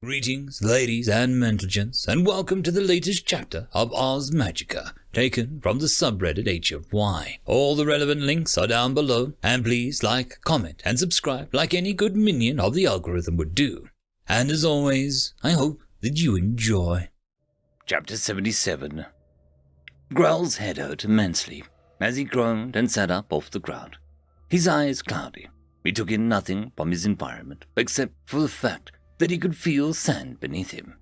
Greetings, ladies and gentlemen, and welcome to the latest chapter of Ars Magica, taken from the subreddit HFY. All the relevant links are down below, and please like, comment, and subscribe like any good minion of the algorithm would do. And as always, I hope that you enjoy. Chapter 77. Growl's head hurt immensely as he groaned and sat up off the ground. His eyes cloudy. He took in nothing from his environment except for the fact that he could feel sand beneath him.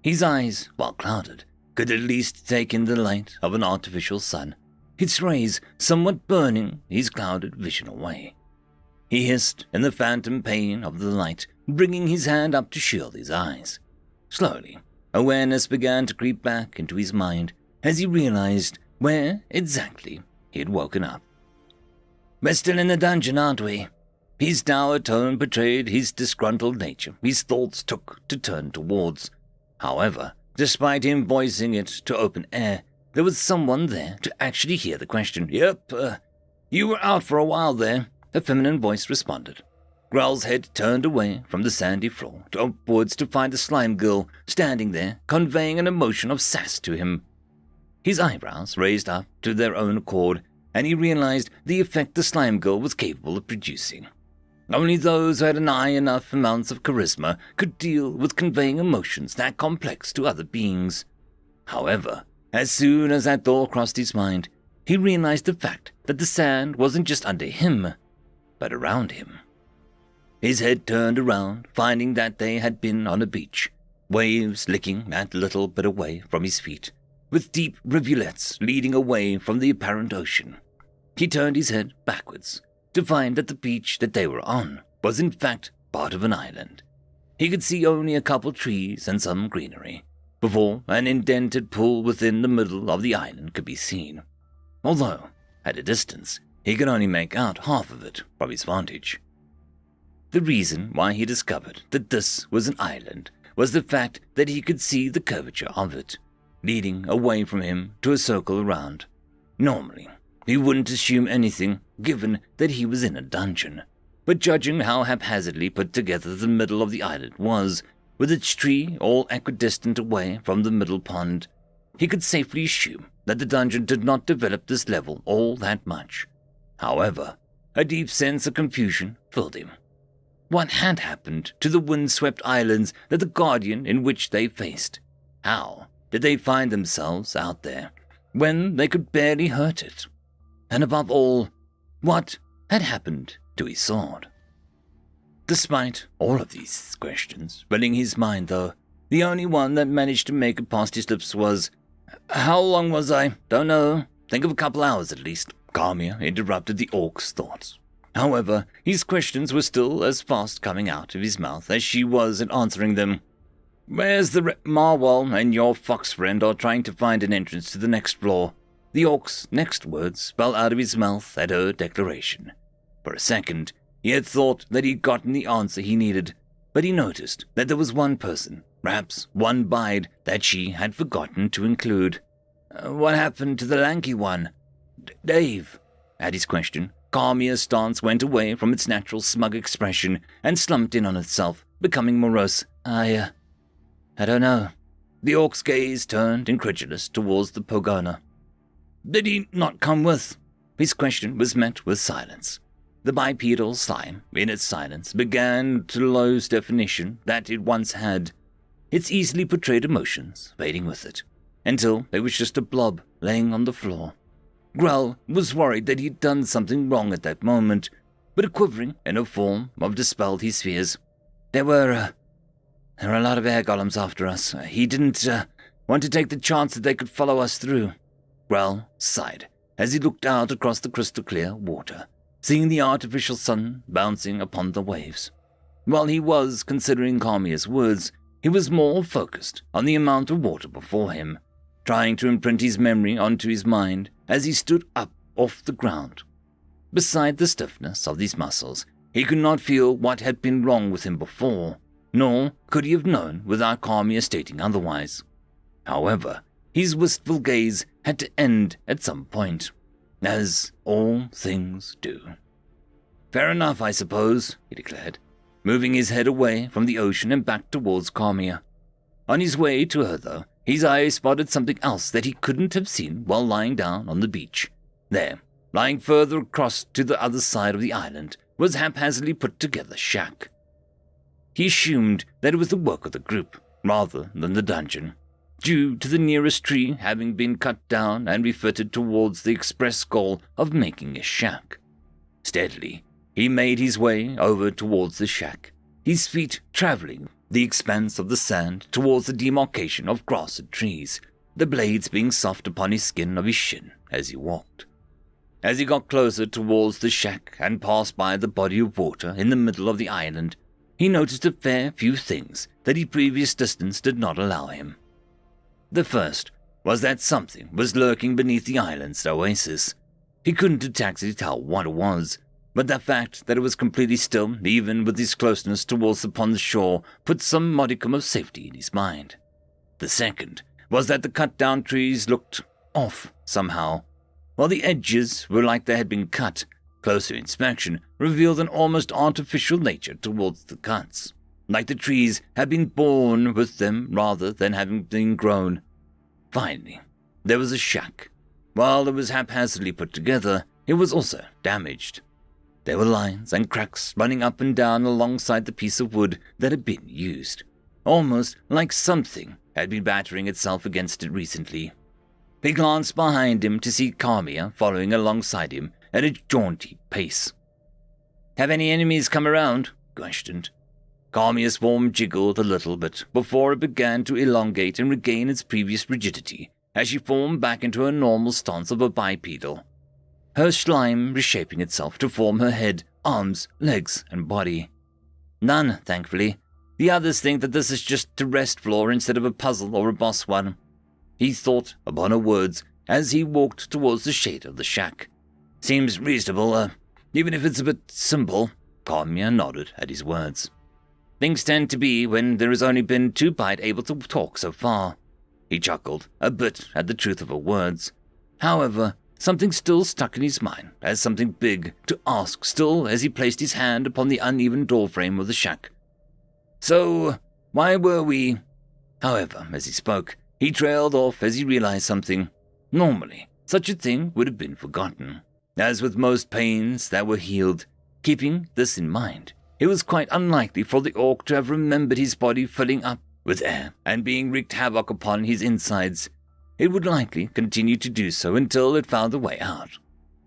His eyes, while clouded, could at least take in the light of an artificial sun, its rays somewhat burning his clouded vision away. He hissed in the phantom pain of the light, bringing his hand up to shield his eyes. Slowly, awareness began to creep back into his mind as he realized where exactly he had woken up. "We're still in the dungeon, aren't we?" His dour tone betrayed his disgruntled nature his thoughts took to turn towards. However, despite him voicing it to open air, there was someone there to actually hear the question. "Yep, you were out for a while there," a feminine voice responded. Growl's head turned away from the sandy floor to upwards to find the slime girl standing there, conveying an emotion of sass to him. His eyebrows raised up to their own accord, and he realized the effect the slime girl was capable of producing. Only those who had an high enough amounts of charisma could deal with conveying emotions that complex to other beings. However, as soon as that thought crossed his mind, he realized the fact that the sand wasn't just under him, but around him. His head turned around, finding that they had been on a beach, waves licking that little bit away from his feet, with deep rivulets leading away from the apparent ocean. He turned his head backwards to find that the beach that they were on was in fact part of an island. He could see only a couple trees and some greenery, before an indented pool within the middle of the island could be seen, although, at a distance, he could only make out half of it from his vantage. The reason why he discovered that this was an island was the fact that he could see the curvature of it, leading away from him to a circle around. Normally, he wouldn't assume anything, given that he was in a dungeon, but judging how haphazardly put together the middle of the island was, with its tree all equidistant away from the middle pond, he could safely assume that the dungeon did not develop this level all that much. However, a deep sense of confusion filled him. What had happened to the windswept islands that the guardian in which they faced? How did they find themselves out there when they could barely hurt it? And above all, what had happened to his sword? Despite all of these questions filling his mind, though, the only one that managed to make it past his lips was, "How long was I? Don't know. Think of a couple hours at least." Carmia interrupted the orc's thoughts. However, his questions were still as fast coming out of his mouth as she was in answering them. "Where's the Marwell and your fox friend are trying to find an entrance to the next floor?" The orc's next words fell out of his mouth at her declaration. For a second, he had thought that he'd gotten the answer he needed, but he noticed that there was one person, perhaps one bide, that she had forgotten to include. "What happened to the lanky one?" Dave, at his question, Carmia's stance went away from its natural smug expression and slumped in on itself, becoming morose. I don't know." The orc's gaze turned incredulous towards the Pogana. "Did he not come with?" His question was met with silence. The bipedal slime, in its silence, began to lose definition that it once had, its easily portrayed emotions fading with it, until it was just a blob laying on the floor. Growl was worried that he'd done something wrong at that moment, but a quivering in her form dispelled his fears. There were a lot of air golems after us. He didn't want to take the chance that they could follow us through." Growl sighed as he looked out across the crystal-clear water, seeing the artificial sun bouncing upon the waves. While he was considering Carmia's words, he was more focused on the amount of water before him, trying to imprint his memory onto his mind as he stood up off the ground. Beside the stiffness of these muscles, he could not feel what had been wrong with him before, nor could he have known without Carmia stating otherwise. However, his wistful gaze had to end at some point, as all things do. "Fair enough, I suppose," he declared. moving his head away from the ocean and back towards Carmia. On his way to her, though, his eye spotted something else that he couldn't have seen while lying down on the beach. There, lying further across to the other side of the island, was haphazardly put together shack. He assumed that it was the work of the group, rather than the dungeon, due to the nearest tree having been cut down and refitted towards the express goal of making a shack. Steadily, he made his way over towards the shack, his feet traveling the expanse of the sand towards the demarcation of grass and trees, the blades being soft upon his skin of his shin as he walked. As he got closer towards the shack and passed by the body of water in the middle of the island, he noticed a fair few things that his previous distance did not allow him. The first was that something was lurking beneath the island's oasis. He couldn't exactly tell what it was, but the fact that it was completely still, even with his closeness towards upon the shore, put some modicum of safety in his mind. The second was that the cut-down trees looked off somehow. While the edges were like they had been cut, closer inspection revealed an almost artificial nature towards the cuts, like the trees had been born with them rather than having been grown. Finally, there was a shack. While it was haphazardly put together, it was also damaged. There were lines and cracks running up and down alongside the piece of wood that had been used, almost like something had been battering itself against it recently. He glanced behind him to see Carmia following alongside him at a jaunty pace. "Have any enemies come around?" questioned. Carmia's form jiggled a little bit before it began to elongate and regain its previous rigidity as she formed back into her normal stance of a bipedal, her slime reshaping itself to form her head, arms, legs, and body. "None, thankfully. The others think that this is just a rest floor instead of a puzzle or a boss one." He thought upon her words as he walked towards the shade of the shack. "Seems reasonable, even if it's a bit simple." Carmia nodded at his words. "Things tend to be when there has only been two bite able to talk so far." He chuckled a bit at the truth of her words. However, something still stuck in his mind as something big to ask still as he placed his hand upon the uneven doorframe of the shack. "So, why were we—" However, as he spoke, he trailed off as he realized something. Normally, such a thing would have been forgotten. As with most pains that were healed, keeping this in mind, it was quite unlikely for the orc to have remembered his body filling up with air and being wreaked havoc upon his insides. It would likely continue to do so until it found a way out.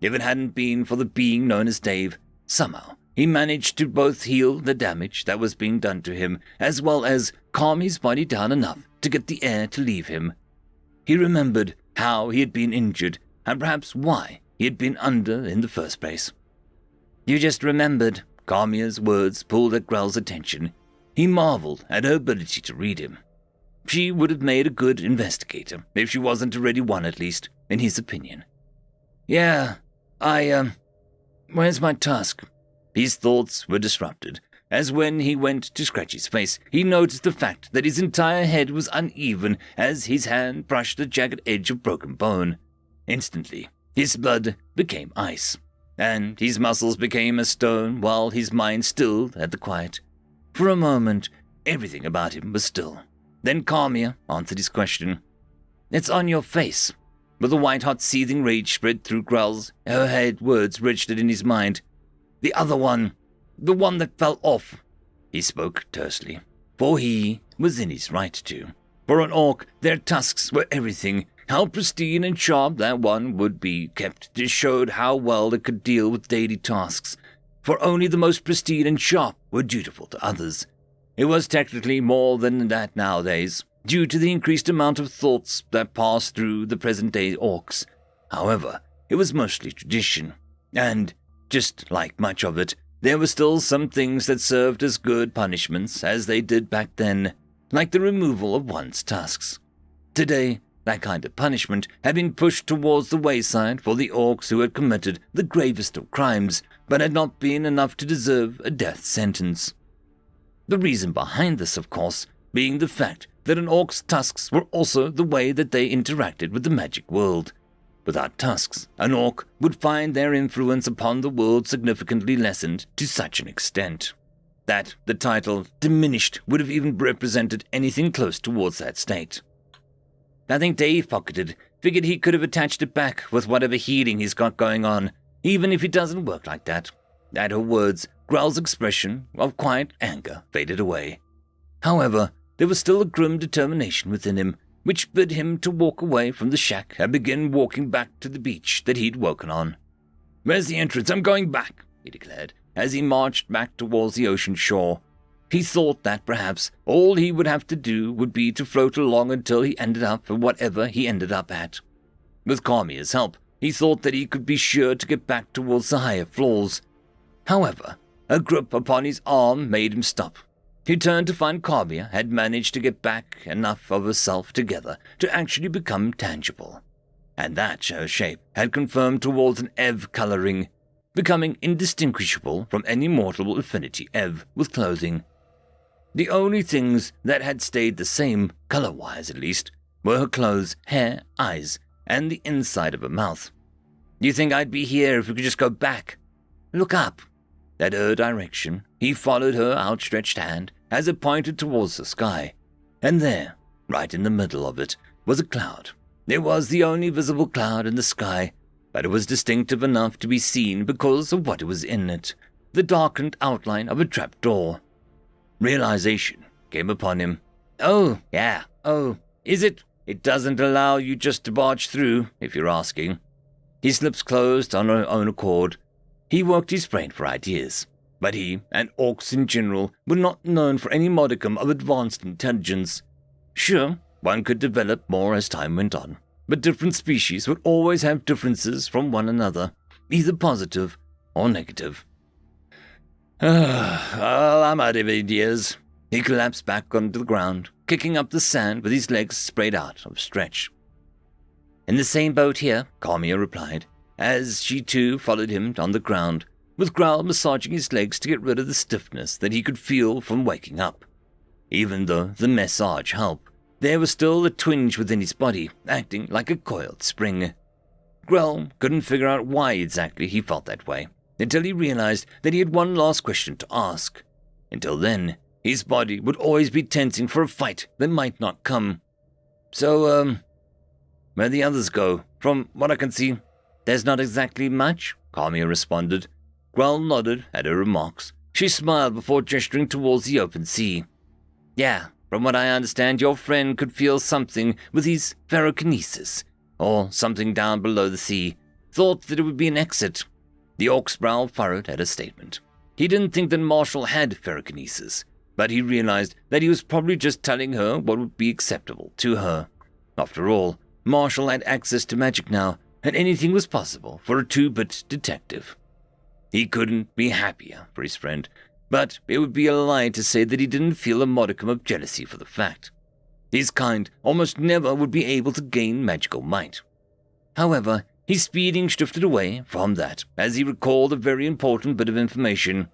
If it hadn't been for the being known as Dave, somehow he managed to both heal the damage that was being done to him as well as calm his body down enough to get the air to leave him. He remembered how he had been injured and perhaps why he had been under in the first place. "You just remembered." Carmia's words pulled at Grell's attention. He marveled at her ability to read him. She would have made a good investigator, if she wasn't already one at least, in his opinion. "Yeah, where's my tusk?" His thoughts were disrupted, as when he went to scratch his face, he noticed the fact that his entire head was uneven as his hand brushed the jagged edge of broken bone. Instantly, his blood became ice, and his muscles became as stone while his mind stilled at the quiet. For a moment, everything about him was still. Then Carmia answered his question. "It's on your face." With a white-hot seething rage spread through Grell's, her head words registered in his mind. "The other one, the one that fell off." He spoke tersely, for he was in his right to. For an orc, their tusks were everything. How pristine and sharp that one would be kept just showed how well it could deal with daily tasks, for only the most pristine and sharp were dutiful to others. It was technically more than that nowadays, due to the increased amount of thoughts that passed through the present-day orcs. However, it was mostly tradition, and, just like much of it, there were still some things that served as good punishments as they did back then, like the removal of one's tusks. Today, that kind of punishment had been pushed towards the wayside for the orcs who had committed the gravest of crimes, but had not been enough to deserve a death sentence. The reason behind this, of course, being the fact that an orc's tusks were also the way that they interacted with the magic world. Without tusks, an orc would find their influence upon the world significantly lessened to such an extent. that the title, diminished, would have even represented anything close towards that state. I think Dave pocketed, figured he could have attached it back with whatever healing he's got going on, even if it doesn't work like that. At her words, Growl's expression of quiet anger faded away. However, there was still a grim determination within him, which bid him to walk away from the shack and begin walking back to the beach that he'd woken on. "Where's the entrance? I'm going back," he declared, as he marched back towards the ocean shore. He thought that perhaps all he would have to do would be to float along until he ended up at whatever he ended up at. With Kamia's help, he thought that he could be sure to get back towards the higher floors. However, a grip upon his arm made him stop. He turned to find Kamia had managed to get back enough of herself together to actually become tangible, and that her shape had confirmed towards an Ev coloring, becoming indistinguishable from any mortal affinity Ev with clothing. The only things that had stayed the same, color-wise at least, were her clothes, hair, eyes, and the inside of her mouth. "You think I'd be here if we could just go back? Look up." At her direction, he followed her outstretched hand as it pointed towards the sky, and there, right in the middle of it, was a cloud. It was the only visible cloud in the sky, but it was distinctive enough to be seen because of what was in it, the darkened outline of a trapdoor. Realization came upon him. "Oh, yeah, is it? It doesn't allow you just to barge through, if you're asking." His lips closed on her own accord. He worked his brain for ideas, but he, and Orcs in general, were not known for any modicum of advanced intelligence. Sure, one could develop more as time went on, but different species would always have differences from one another, either positive or negative. Well, I'm out of ideas." He collapsed back onto the ground, kicking up the sand with his legs sprayed out of stretch. "In the same boat here," Kamia replied, as she too followed him on the ground, with Growl massaging his legs to get rid of the stiffness that he could feel from waking up. Even though the massage helped, there was still a twinge within his body, acting like a coiled spring. Growl couldn't figure out why exactly he felt that way, until he realized that he had one last question to ask. Until then, his body would always be tensing for a fight that might not come. "So, where'd the others go? From what I can see, there's not exactly much," Kamia responded. Growl nodded at her remarks. She smiled before gesturing towards the open sea. "Yeah, from what I understand, your friend could feel something with his ferrokinesis, or something down below the sea. Thought that it would be an exit." The Orc's brow furrowed at a statement. He didn't think that Marshall had ferrokinesis, but he realized that he was probably just telling her what would be acceptable to her. After all, Marshall had access to magic now, and anything was possible for a two-bit detective. He couldn't be happier for his friend, but it would be a lie to say that he didn't feel a modicum of jealousy for the fact. His kind almost never would be able to gain magical might. However, his speeding shifted away from that as he recalled a very important bit of information.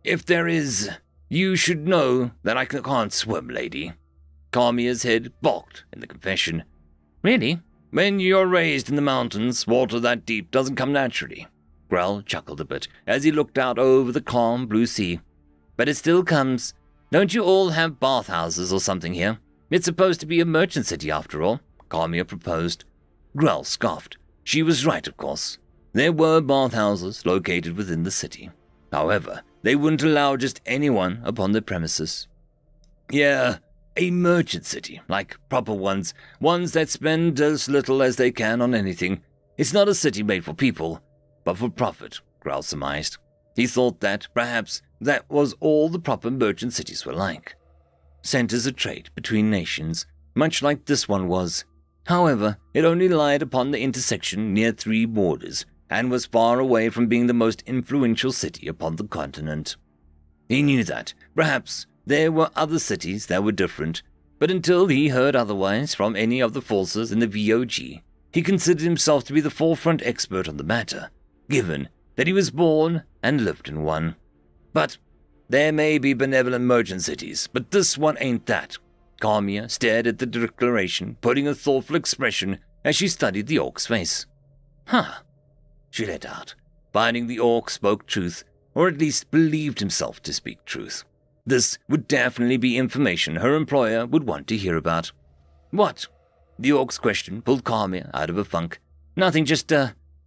"If there is, you should know that I can't swim, lady." Kamia's head balked in the confession. "Really? When you're raised in the mountains, water that deep doesn't come naturally." Growl chuckled a bit as he looked out over the calm blue sea. "But it still comes. Don't you all have bathhouses or something here? It's supposed to be a merchant city after all," Kamia proposed. Growl scoffed. She was right, of course. There were bathhouses located within the city. However, they wouldn't allow just anyone upon their premises. "Yeah, a merchant city, like proper ones that spend as little as they can on anything. It's not a city made for people, but for profit," Growl surmised. He thought that, perhaps, that was all the proper merchant cities were like. Centers of trade between nations, much like this one was. However, it only lied upon the intersection near 3 borders, and was far away from being the most influential city upon the continent. He knew that, perhaps, there were other cities that were different, but until he heard otherwise from any of the forces in the VOG, he considered himself to be the forefront expert on the matter, given that he was born and lived in one. But there may be benevolent merchant cities, but this one ain't that. Kamia stared at the declaration, putting a thoughtful expression as she studied the Orc's face. "Huh," she let out, finding the Orc spoke truth. or at least believed himself to speak truth. This would definitely be information her employer would want to hear about. What? The Orc's question pulled Carmia out of a funk. Nothing, just,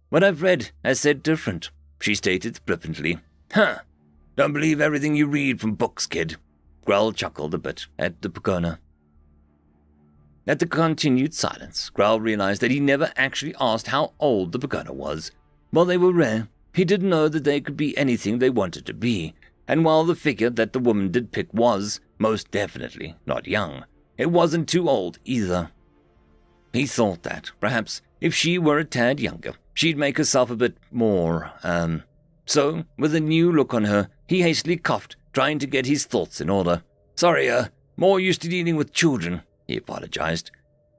what I've read has said different, she stated flippantly. Huh. Don't believe everything you read from books, kid. Growl chuckled a bit at the Pagona. At the continued silence, Growl realized that he never actually asked how old the Pagona was. While they were rare, he did know that they could be anything they wanted to be, and while the figure that the woman did pick was, most definitely, not young, it wasn't too old either. He thought that, perhaps, if she were a tad younger, she'd make herself a bit more, So, with a new look on her, he hastily coughed, trying to get his thoughts in order. Sorry, more used to dealing with children, he apologized.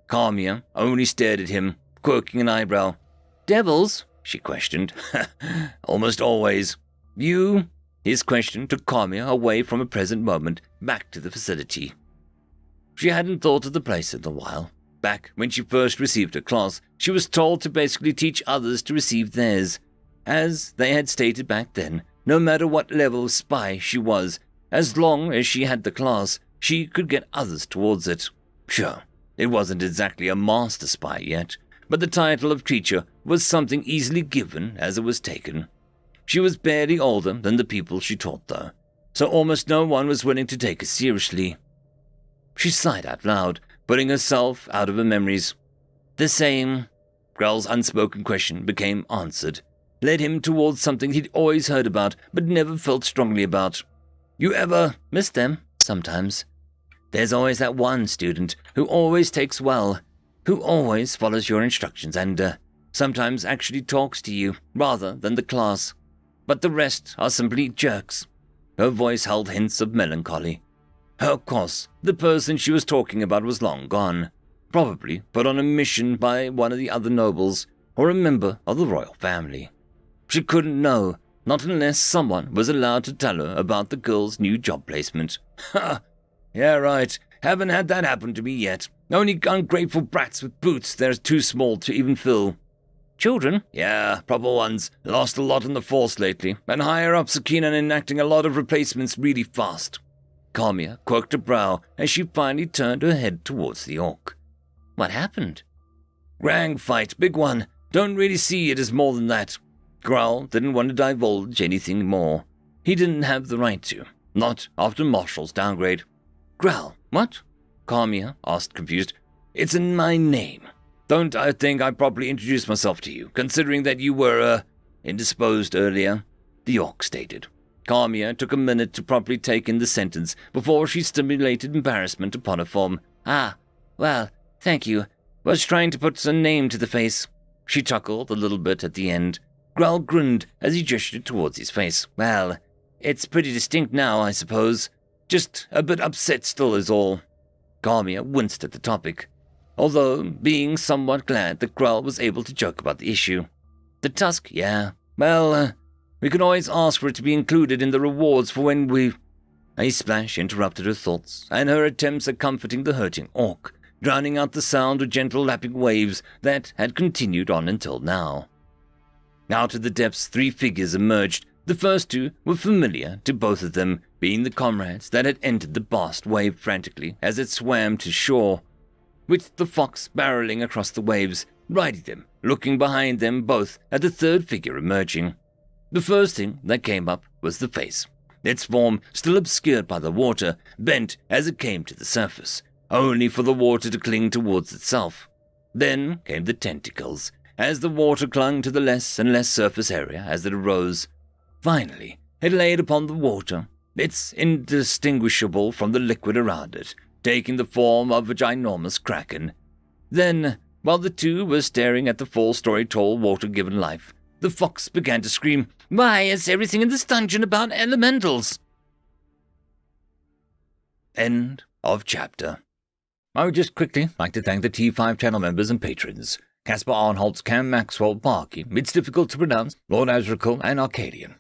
Carmia only stared at him, quirking an eyebrow. Devils? She questioned. Almost always. You? His question took Carmia away from a present moment, back to the facility. She hadn't thought of the place in a while. Back when she first received her class, she was told to basically teach others to receive theirs. As they had stated back then, no matter what level of spy she was, as long as she had the class, she could get others towards it. Sure, it wasn't exactly a master spy yet, but the title of teacher was something easily given as it was taken. She was barely older than the people she taught, though, so almost no one was willing to take her seriously. She sighed out loud, putting herself out of her memories. The same. Growl's unspoken question became answered, led him towards something he'd always heard about but never felt strongly about. You ever miss them? Sometimes. There's always that one student who always takes well, who always follows your instructions and, sometimes actually talks to you rather than the class. But the rest are simply jerks. Her voice held hints of melancholy. Of course, the person she was talking about was long gone, probably put on a mission by one of the other nobles or a member of the royal family. She couldn't know, not unless someone was allowed to tell her about the girl's new job placement. Ha! Yeah, right. Haven't had that happen to me yet. Only ungrateful brats with boots that are too small to even fill. Children? Yeah, proper ones. Lost a lot in the force lately, and higher-ups are keen on enacting a lot of replacements really fast. Carmia quirked a brow as she finally turned her head towards the orc. What happened? Rang fight, big one. Don't really see it as more than that. Growl didn't want to divulge anything more. He didn't have the right to. Not after Marshall's downgrade. Growl, what? Carmia asked, confused. It's in my name. Don't I think I properly introduced myself to you, considering that you were, indisposed earlier? The orc stated. Carmia took a minute to properly take in the sentence before she stimulated embarrassment upon her form. Ah, well, thank you. Was trying to put a name to the face. She chuckled a little bit at the end. Growl grinned as he gestured towards his face. Well, it's pretty distinct now, I suppose. Just a bit upset still is all. Carmia winced at the topic, although being somewhat glad that Growl was able to joke about the issue. The tusk, yeah. Well, we can always ask for it to be included in the rewards for when we... A splash interrupted her thoughts, and her attempts at comforting the hurting orc, drowning out the sound of gentle lapping waves that had continued on until now. Out of the depths, three figures emerged. The first two were familiar to both of them, being the comrades that had entered the vast wave frantically as it swam to shore, with the fox barreling across the waves, riding them, looking behind them both at the third figure emerging. The first thing that came up was the face, its form still obscured by the water, bent as it came to the surface, only for the water to cling towards itself. Then came the tentacles, as the water clung to the less and less surface area as it arose. Finally, it laid upon the water. It's indistinguishable from the liquid around it, taking the form of a ginormous kraken. Then, while the two were staring at the 4-story tall water-given life, the fox began to scream, Why is everything in this dungeon about elementals? End of chapter. I would just quickly like to thank the T5 channel members and patrons. Caspar Arnholtz, Cam Maxwell, Barkey, It's Difficult to Pronounce, Lord Azrakul, and Arcadian.